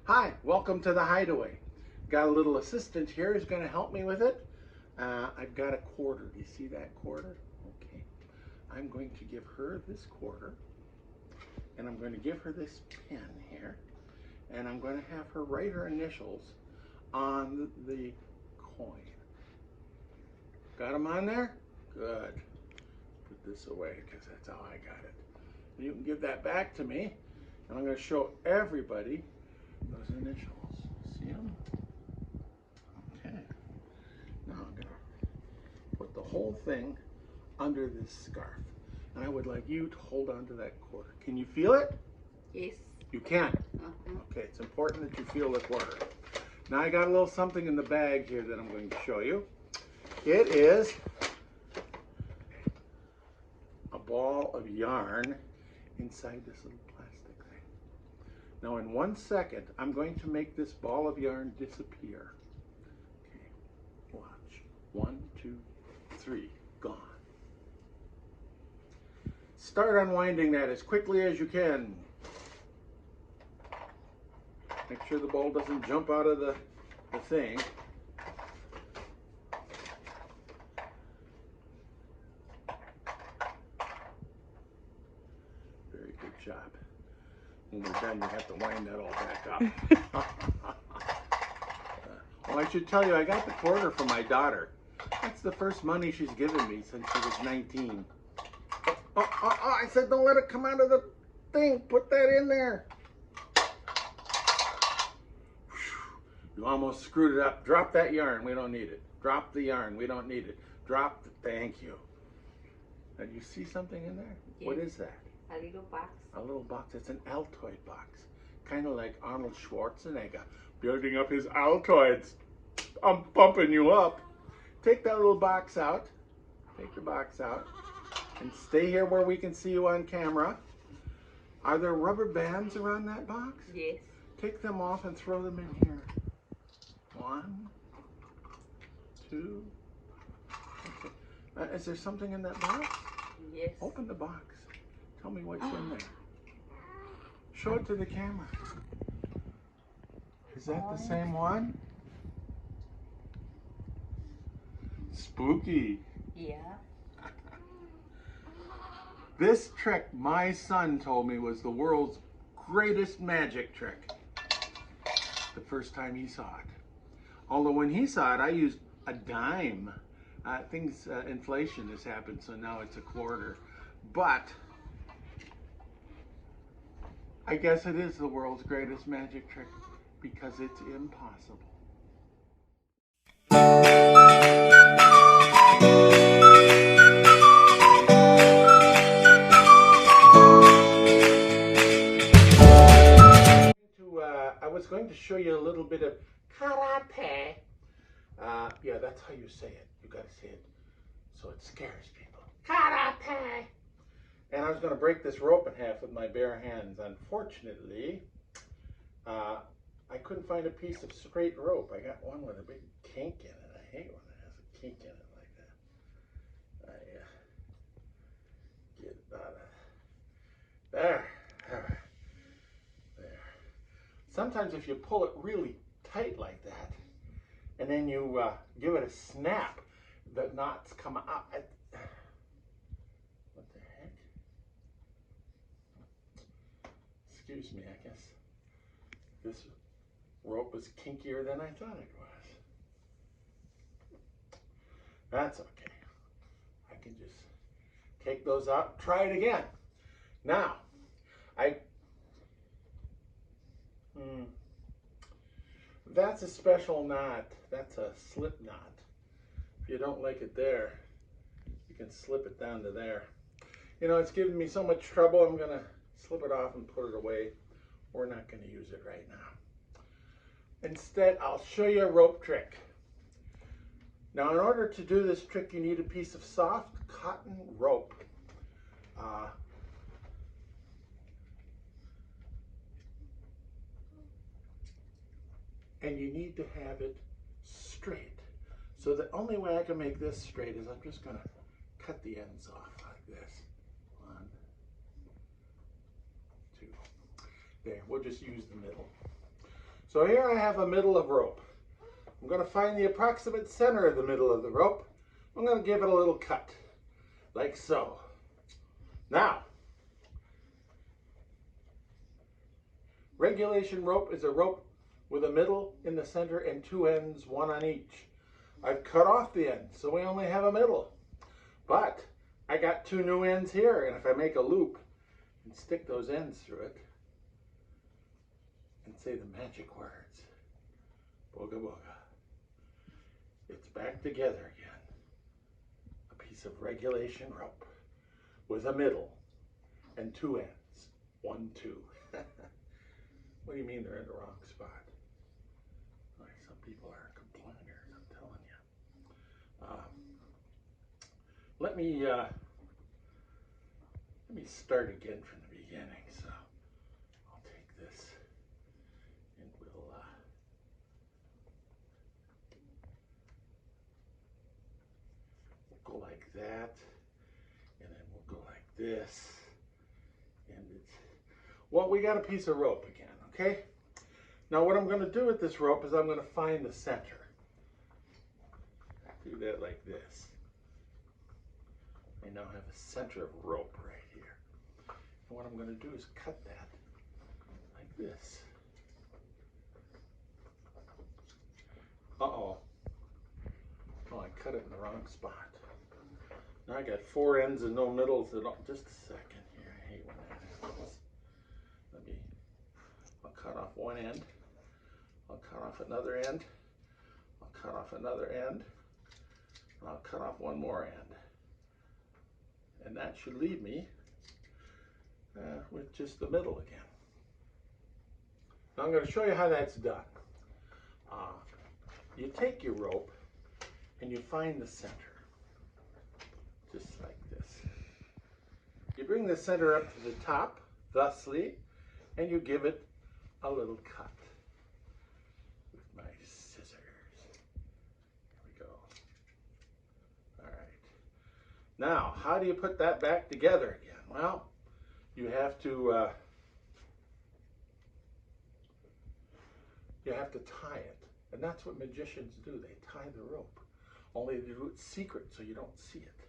Hi, welcome to the Hideaway. Got a little assistant here who's going to help me with it. I've got a quarter. Do you see that quarter? Okay. I'm going to give her this quarter, and I'm going to give her this pen here, and I'm going to have her write her initials on the coin. Got them on there? Good. Put this away because that's how I got it. You can give that back to me, and I'm going to show everybody those initials. See them? Okay. Now I'm going to put the whole thing under this scarf. And I would like you to hold on to that quarter. Can you feel it? Yes. You can? Okay, it's important that you feel the quarter. Now I got a little something in the bag here that I'm going to show you. It is a ball of yarn inside this little plastic thing. Now in 1 second, I'm going to make this ball of yarn disappear. Okay, watch. 1, 2, 3, gone. Start unwinding that as quickly as you can. Make sure the ball doesn't jump out of the thing. Very good job. When we're done, you have to wind that all back up. Well, I should tell you, I got the quarter from my daughter. That's the first money she's given me since she was 19. I said don't let it come out of the thing. Put that in there. You almost screwed it up. Drop that yarn. We don't need it. Drop the yarn. We don't need it. Drop the... Thank you. Now, do you see something in there? Yes. What is that? A little box. A little box. It's an Altoid box. Kind of like Arnold Schwarzenegger building up his Altoids. I'm pumping you up. Take that little box out. Take the box out. And stay here where we can see you on camera. Are there rubber bands around that box? Yes. Take them off and throw them in here. 1, 2. Okay. Is there something in that box? Yes. Open the box. Tell me what's in there. Show it to the camera. Is that the same one? Spooky. Yeah. This trick, my son told me, was the world's greatest magic trick. The first time he saw it. Although when he saw it, I used a dime. Inflation has happened, so now it's a quarter. But I guess it is the world's greatest magic trick because it's impossible. I was going to show you a little bit of karate. Yeah, that's how you say it. You got to say it so it scares people. Karate. And I was going to break this rope in half with my bare hands. Unfortunately, I couldn't find a piece of straight rope. I got one with a big kink in it. I hate when it has a kink in it like that. Get it out of there. There. Sometimes if you pull it really tight like that, and then you give it a snap, the knots come out. What the heck? Excuse me, I guess this rope was kinkier than I thought it was. That's okay. I can just take those out, try it again. Now, that's a special knot. That's a slip knot. If you don't like it there, you can slip it down to there. You know, it's giving me so much trouble, I'm going to slip it off and put it away. We're not going to use it right now. Instead, I'll show you a rope trick. Now, in order to do this trick, you need a piece of soft cotton rope. And you need to have it straight. So the only way I can make this straight is I'm just going to cut the ends off like this. 1, 2. There, we'll just use the middle. So here I have a middle of rope. I'm going to find the approximate center of the middle of the rope. I'm going to give it a little cut, like so. Now, regulation rope is a rope with a middle in the center and two ends, one on each. I've cut off the ends, so we only have a middle. But I got two new ends here, and if I make a loop and stick those ends through it and say the magic words, boga boga, it's back together again. A piece of regulation rope with a middle and two ends, 1, 2. What do you mean they're in the wrong spot? Well, some people are complainers, I'm telling you. Let me start again from the beginning. So I'll take this and we'll go like that, and then we'll go like this, and it's, well, we got a piece of rope again, okay? Now what I'm going to do with this rope is I'm going to find the center. Do that like this. I now have a center of rope right here. And what I'm going to do is cut that like this. Uh-oh. Oh, I cut it in the wrong spot. Now I got 4 ends and no middles at all. Just a second here. I hate when that happens. I'll cut off one end. I'll cut off another end. I'll cut off another end. And I'll cut off one more end. And that should leave me with just the middle again. Now I'm going to show you how that's done. You take your rope and you find the center, just like this. You bring the center up to the top, thusly, and you give it a little cut with my scissors. Here we go. All right. Now, how do you put that back together again? Well, you have to tie it. And that's what magicians do. They tie the rope. Only they do it secret so you don't see it.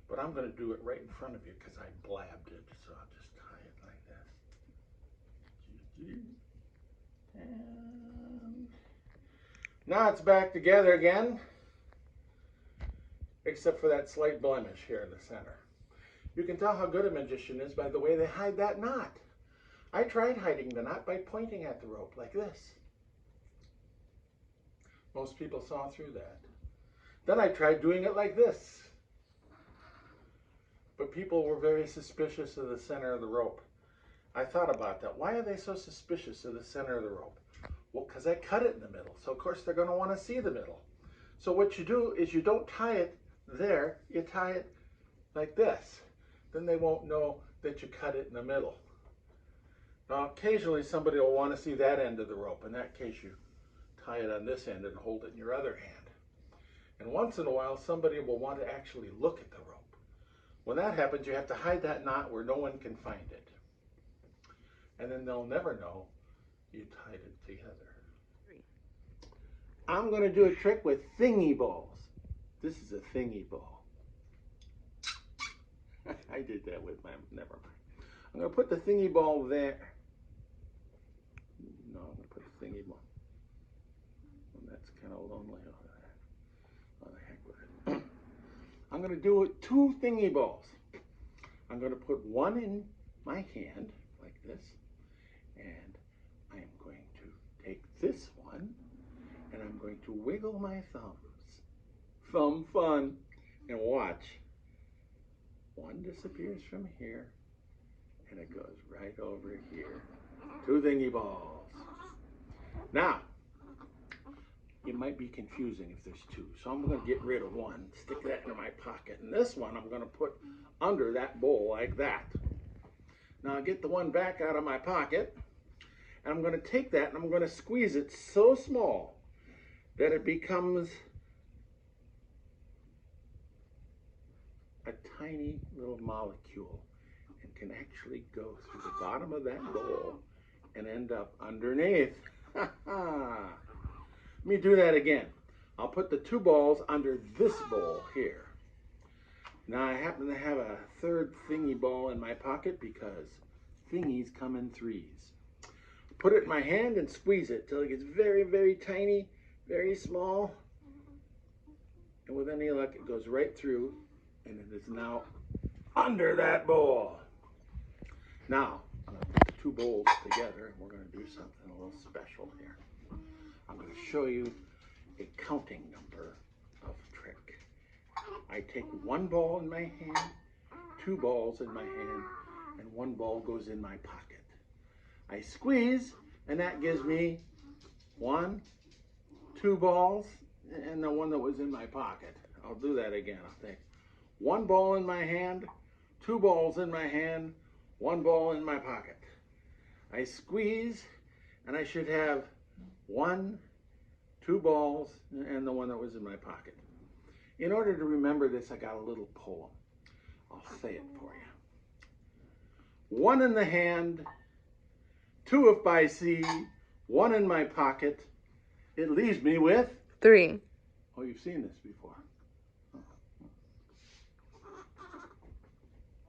But I'm going to do it right in front of you because I blabbed it. So I'll just tie it like this. And now it's back together again. Except for that slight blemish here in the center. You can tell how good a magician is by the way they hide that knot. I tried hiding the knot by pointing at the rope like this. Most people saw through that. Then I tried doing it like this. But people were very suspicious of the center of the rope. I thought about that. Why are they so suspicious of the center of the rope? Well, because I cut it in the middle. So, of course, they're going to want to see the middle. So what you do is you don't tie it there. You tie it like this. Then they won't know that you cut it in the middle. Now, occasionally somebody will want to see that end of the rope. In that case, you tie it on this end and hold it in your other hand. And once in a while, somebody will want to actually look at the rope. When that happens, you have to hide that knot where no one can find it. And then they'll never know you tied it together. I'm going to do a trick with thingy balls. This is a thingy ball. I did that with my, never mind. I'm going to put the thingy ball there. No, I'm going to put the thingy ball. That's kind of lonely over there. Oh, the heck with it. I'm going to do it 2 thingy balls. I'm going to put one in my hand like this, and I'm going to take this one, and I'm going to wiggle my thumbs. Thumb fun. And watch. One disappears from here, and it goes right over here. 2 thingy balls. Now, it might be confusing if there's 2. So I'm going to get rid of one, stick that in my pocket. And this one I'm going to put under that bowl like that. Now I'll get the one back out of my pocket. And I'm going to take that and I'm going to squeeze it so small that it becomes a tiny little molecule and can actually go through the bottom of that bowl and end up underneath. Let me do that again. I'll put the 2 balls under this bowl here. Now I happen to have a 3rd thingy ball in my pocket because thingies come in 3s. Put it in my hand and squeeze it till it gets very, very tiny, very small. And with any luck, it goes right through, and it is now under that bowl. Now, I'm going to put the 2 bowls together, and we're going to do something a little special here. I'm going to show you a counting number of trick. I take 1 ball in my hand, 2 balls in my hand, and 1 ball goes in my pocket. I squeeze, and that gives me 1, 2 balls, and the one that was in my pocket. I'll do that again. I'll take 1 ball in my hand, 2 balls in my hand, 1 ball in my pocket. I squeeze, and I should have 1, 2 balls, and the one that was in my pocket. In order to remember this, I got a little poem. I'll say it for you. 1 in the hand, 2 if by sea, 1 in my pocket. It leaves me with 3. Oh, you've seen this before.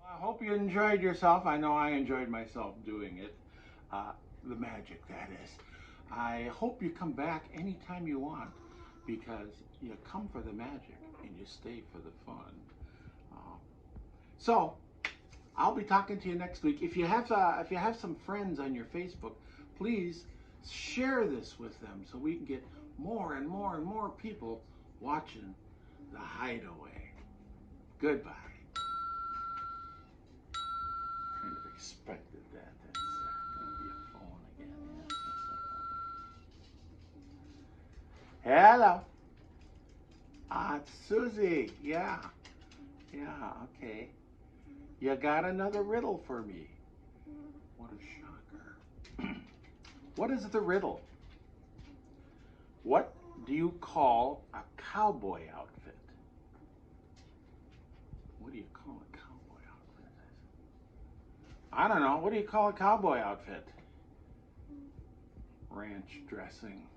I hope you enjoyed yourself. I know I enjoyed myself doing it. The magic, that is. I hope you come back anytime you want, because you come for the magic and you stay for the fun. So, I'll be talking to you next week. If you have some friends on your Facebook, please share this with them so we can get more and more and more people watching the Hideaway. Goodbye. Kind of expected that. That's going to be a phone again. Hello. It's Susie. Yeah. Yeah, okay. You got another riddle for me. What a shocker. What is the riddle? What do you call a cowboy outfit? What do you call a cowboy outfit? I don't know. What do you call a cowboy outfit? Ranch dressing.